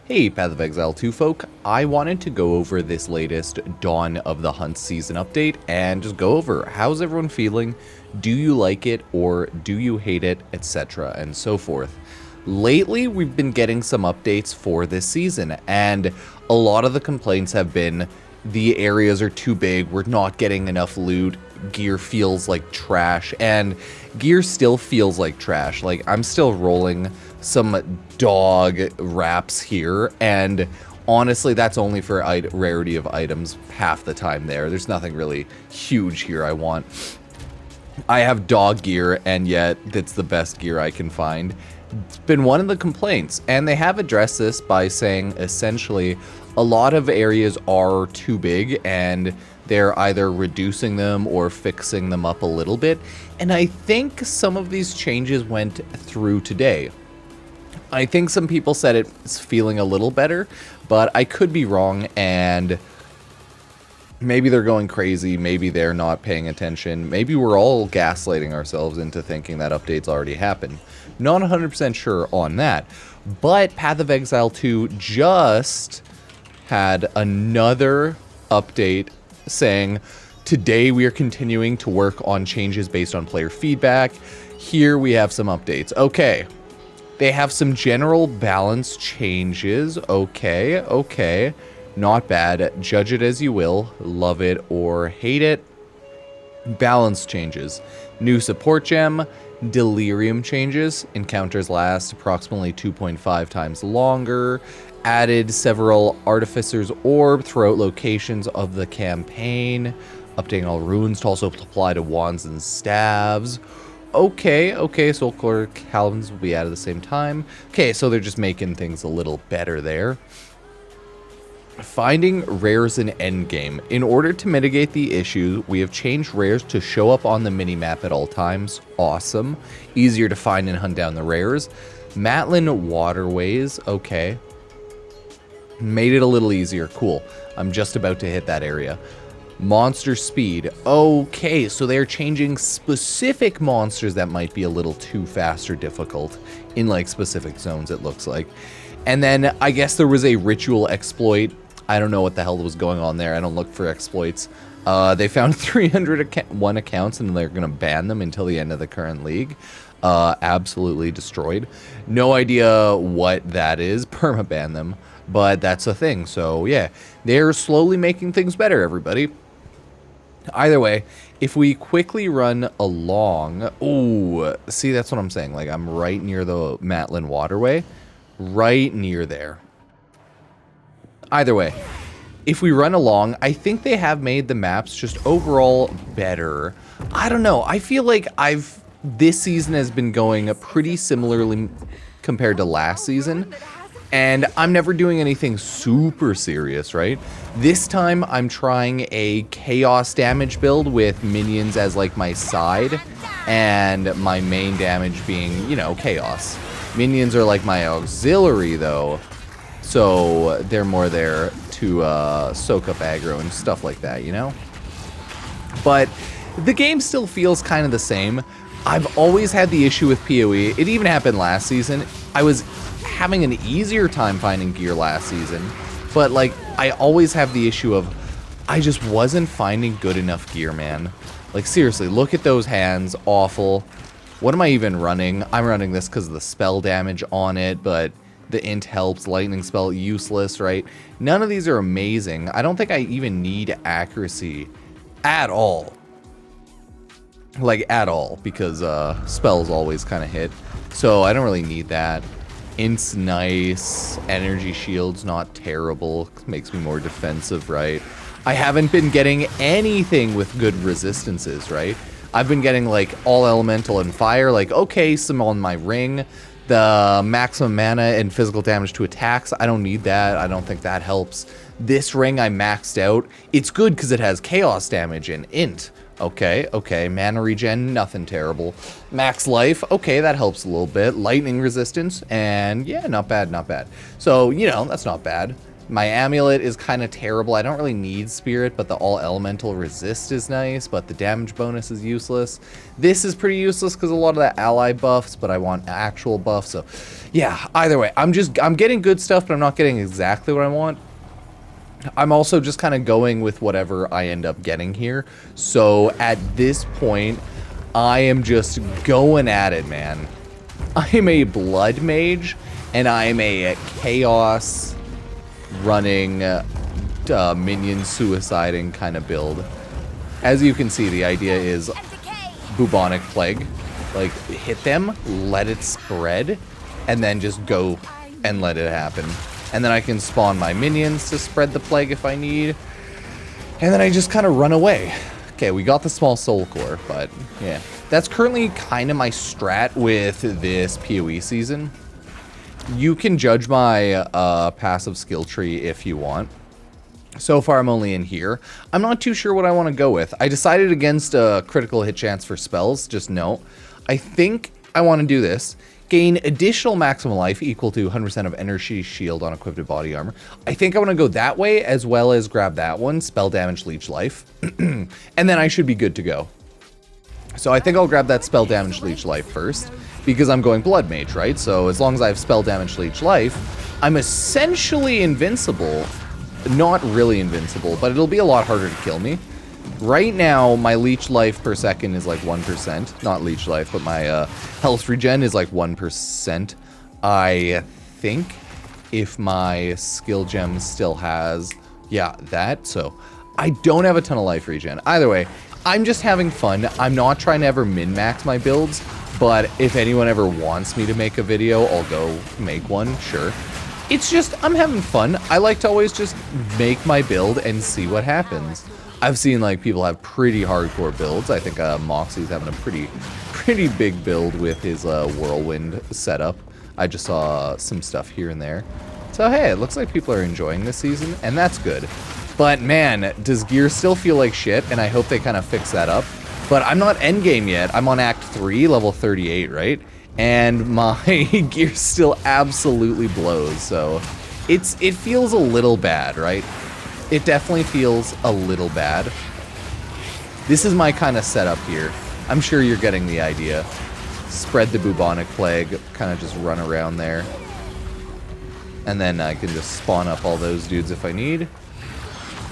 Hey, Path of Exile 2 folk, I wanted to go over this latest Dawn of the Hunt season update and just go over how's everyone feeling, do you like it or do you hate it, etc. and so forth. Lately, we've been getting some updates for this season, and a lot of the complaints have been the areas are too big, we're not getting enough loot, gear feels like trash, and gear still feels like trash. Like, I'm still rolling some dog wraps here, and honestly, that's only for rarity of items half the time there. There's nothing really huge here I want. I have dog gear, and yet it's the best gear I can find. It's been one of the complaints, and they have addressed this by saying essentially a lot of areas are too big and they're either reducing them or fixing them up a little bit, and I think some of these changes went through today. I think some people said it's feeling a little better, but I could be wrong, and maybe they're going crazy, maybe they're not paying attention, maybe we're all gaslighting ourselves into thinking that updates already happened. Not 100% sure on that, but Path of Exile 2 just had another update saying, today we are continuing to work on changes based on player feedback. Here we have some updates. Okay. They have some general balance changes. Okay. Not bad. Judge it as you will. Love it or hate it. Balance changes. New support gem. Delirium changes. Encounters last approximately 2.5 times longer. Added several Artificer's Orb throughout locations of the campaign. Updating all runes to also apply to wands and staves. Okay, Soul Core Calvins will be added at the same time. Okay, so they're just making things a little better there. Finding rares in endgame. In order to mitigate the issue, we have changed rares to show up on the minimap at all times. Awesome. Easier to find and hunt down the rares. Matlin Waterways. Okay. Made it a little easier. Cool. I'm just about to hit that area. Monster speed. Okay, so they're changing specific monsters that might be a little too fast or difficult in like specific zones, it looks like. And then I guess there was a ritual exploit. I don't know what the hell was going on there. I don't look for exploits. They found 301 accounts and they're going to ban them until the end of the current league. Absolutely destroyed. No idea what that is. Permaban them. But that's a thing. So yeah, they're slowly making things better, everybody. Either way, if we quickly run along... Ooh, see, that's what I'm saying. Like, I'm right near the Matlin Waterway. Right near there. Either way, if we run along, I think they have made the maps just overall better. I don't know. I feel like this season has been going pretty similarly compared to last season. And I'm never doing anything super serious, right? This time I'm trying a chaos damage build with minions as like my side and my main damage being, you know, chaos. Minions are like my auxiliary though, so they're more there to soak up aggro and stuff like that, you know? But the game still feels kind of the same. I've always had the issue with PoE. It even happened last season. I was having an easier time finding gear last season, but like I always have the issue of I just wasn't finding good enough gear, man. Like seriously, look at those hands, awful. What am I even running? I'm running this because of the spell damage on it, but the int helps, lightning spell useless, right? None of these are amazing. I don't think I even need accuracy at all. Like at all, because spells always kind of hit. So I don't really need that. Int's nice. Energy shield's not terrible. Makes me more defensive, right? I haven't been getting anything with good resistances, right? I've been getting like all elemental and fire. Like, okay, some on my ring. The maximum mana and physical damage to attacks. I don't need that. I don't think that helps. This ring I maxed out. It's good because it has chaos damage and int. Okay. Mana regen, nothing terrible. Max life, okay, that helps a little bit. Lightning resistance, and yeah, not bad. So, you know, that's not bad. My amulet is kind of terrible. I don't really need spirit, but the all elemental resist is nice, but the damage bonus is useless. This is pretty useless because a lot of the ally buffs, but I want actual buffs. So yeah, either way, I'm getting good stuff, but I'm not getting exactly what I want. I'm also just kind of going with whatever I end up getting here. So at this point, I am just going at it, man. I am a blood mage, and I am a chaos running minion suiciding kind of build. As you can see, the idea is bubonic plague. Like, hit them, let it spread, and then just go and let it happen. And then I can spawn my minions to spread the plague if I need. And then I just kind of run away. Okay, we got the small soul core, but yeah. That's currently kind of my strat with this PoE season. You can judge my passive skill tree if you want. So far, I'm only in here. I'm not too sure what I want to go with. I decided against a critical hit chance for spells, just note. I think I want to do this. Gain additional maximum life equal to 100% of energy shield on equipped body armor. I think I want to go that way as well as grab that one, spell damage, leech life. And then I should be good to go. So I think I'll grab that spell damage, leech life first, because I'm going blood mage, right? So as long as I have spell damage, leech life, I'm essentially invincible. Not really invincible, but it'll be a lot harder to kill me. Right now, my leech life per second is like 1%. Not leech life, but my health regen is like 1%. I think if my skill gem still has, yeah, that. So I don't have a ton of life regen. Either way, I'm just having fun. I'm not trying to ever min-max my builds, but if anyone ever wants me to make a video, I'll go make one, sure. It's just, I'm having fun. I like to always just make my build and see what happens. I've seen like people have pretty hardcore builds. I think Moxie's having a pretty big build with his whirlwind setup. I just saw some stuff here and there. So hey, it looks like people are enjoying this season, and that's good. But man, does gear still feel like shit, and I hope they kind of fix that up. But I'm not endgame yet. I'm on Act 3, level 38, right? And my gear still absolutely blows, so it feels a little bad, right? It definitely feels a little bad. This is my kind of setup here. I'm sure you're getting the idea. Spread the bubonic plague, kind of just run around there. And then I can just spawn up all those dudes if I need.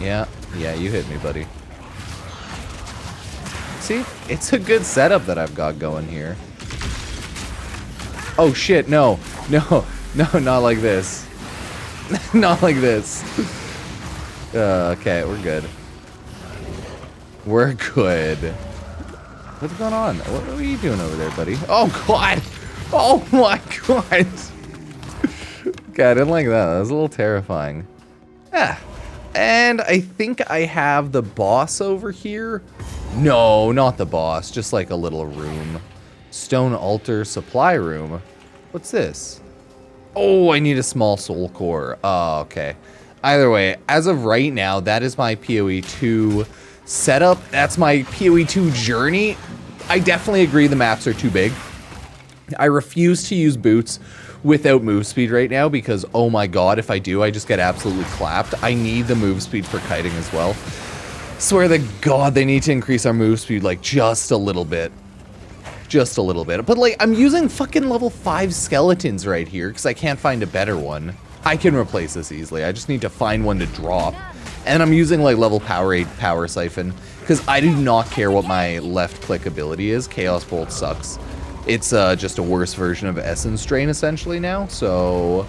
Yeah, you hit me, buddy. See? It's a good setup that I've got going here. Oh shit, no, not like this. Not like this. Okay, we're good. We're good. What's going on? What are you doing over there, buddy? Oh god! Oh my god! Okay, I didn't like that. That was a little terrifying. Yeah. And I think I have the boss over here. No, not the boss. Just like a little room. Stone altar supply room. What's this? Oh, I need a small soul core. Oh, okay. Either way, as of right now, that is my PoE 2 setup. That's my PoE 2 journey. I definitely agree the maps are too big. I refuse to use boots without move speed right now because, oh my god, if I do, I just get absolutely clapped. I need the move speed for kiting as well. Swear to god, they need to increase our move speed like just a little bit. Just a little bit. But like, I'm using fucking level 5 skeletons right here because I can't find a better one. I can replace this easily. I just need to find one to drop. And I'm using like level power 8 power siphon because I do not care what my left click ability is. Chaos Bolt sucks. It's just a worse version of Essence Drain essentially now. So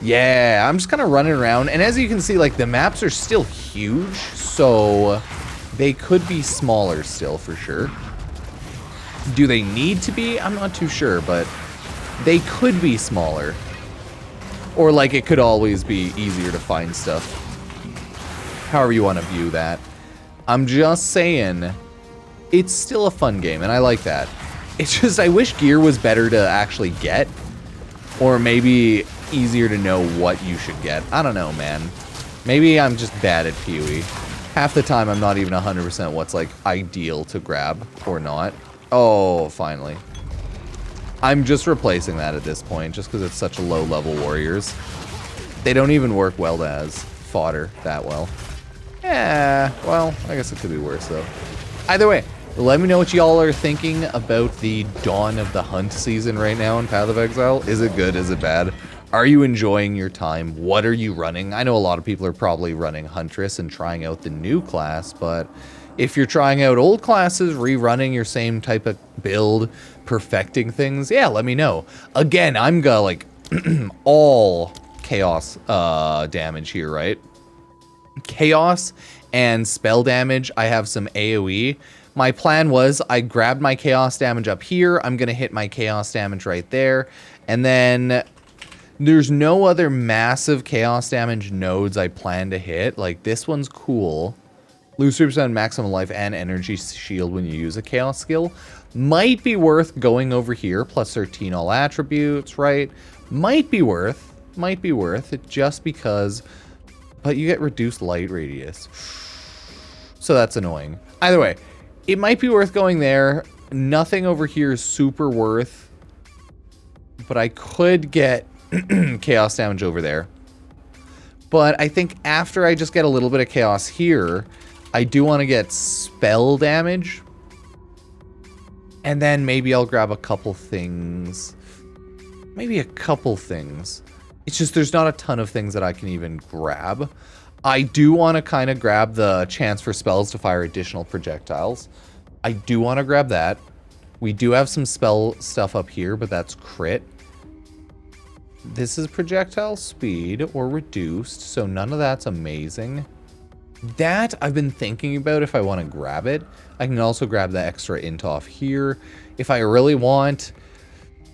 yeah, I'm just kind of running around. And as you can see, like the maps are still huge. So they could be smaller still for sure. Do they need to be? I'm not too sure, but they could be smaller. Or like it could always be easier to find stuff. However you want to view that. I'm just saying, it's still a fun game, and I like that. It's just, I wish gear was better to actually get. Or maybe easier to know what you should get. I don't know, man. Maybe I'm just bad at PoE. Half the time I'm not even 100% what's like ideal to grab or not. Oh, finally. I'm just replacing that at this point, just because it's such a low-level warriors. They don't even work well as fodder that well. Yeah, well, I guess it could be worse, though. Either way, let me know what y'all are thinking about the dawn of the hunt season right now in Path of Exile. Is it good? Is it bad? Are you enjoying your time? What are you running? I know a lot of people are probably running Huntress and trying out the new class, but if you're trying out old classes, rerunning your same type of build, perfecting things, yeah, let me know. Again, I'm gonna, like, all chaos damage here, right? Chaos and spell damage. I have some AoE. My plan was I grabbed my chaos damage up here. I'm going to hit my chaos damage right there. And then there's no other massive chaos damage nodes I plan to hit. Like, this one's cool. Lose 3% maximum life and energy shield when you use a chaos skill. Might be worth going over here. Plus 13 all attributes, right? Might be worth it just because, but you get reduced light radius. So that's annoying. Either way, it might be worth going there. Nothing over here is super worth, but I could get chaos damage over there. But I think after I just get a little bit of chaos here, I do want to get spell damage. And then maybe I'll grab a couple things. Maybe a couple things. It's just there's not a ton of things that I can even grab. I do want to kind of grab the chance for spells to fire additional projectiles. I do want to grab that. We do have some spell stuff up here, but that's crit. This is projectile speed or reduced, so none of that's amazing. That I've been thinking about if I want to grab it. I can also grab the extra int off here. If I really want,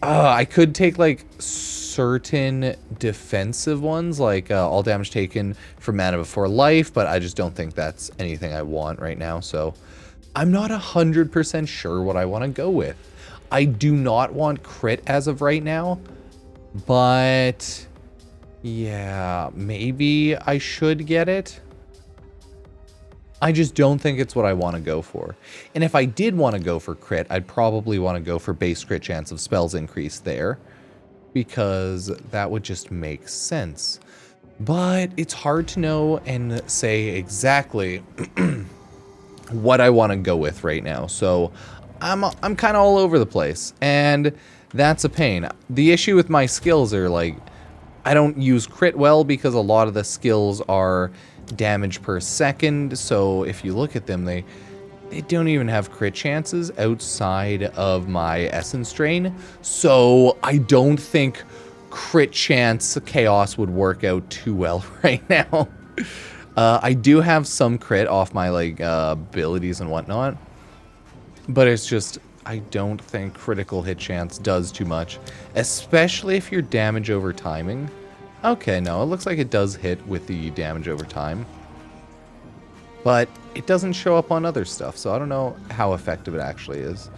I could take like certain defensive ones, like all damage taken from mana before life, but I just don't think that's anything I want right now. So I'm not 100% sure what I want to go with. I do not want crit as of right now, but yeah, maybe I should get it. I just don't think it's what I want to go for. And if I did want to go for crit, I'd probably want to go for base crit chance of spells increase there, because that would just make sense. But it's hard to know and say exactly what I want to go with right now. So I'm kind of all over the place, and that's a pain. The issue with my skills are, like, I don't use crit well because a lot of the skills are damage per second. So if you look at them, they don't even have crit chances outside of my essence drain. So I don't think crit chance chaos would work out too well right now. I do have some crit off my like abilities and whatnot, but it's just I don't think critical hit chance does too much, especially if you're damage over timing. Okay, no, it looks like it does hit with the damage over time, but it doesn't show up on other stuff, so I don't know how effective it actually is.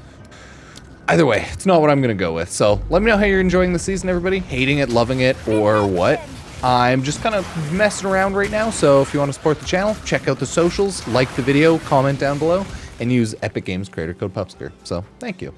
Either way, it's not what I'm going to go with, so let me know how you're enjoying the season, everybody. Hating it, loving it, or what. I'm just kind of messing around right now, so if you want to support the channel, check out the socials, like the video, comment down below, and use Epic Games creator code Pupsker. So, thank you.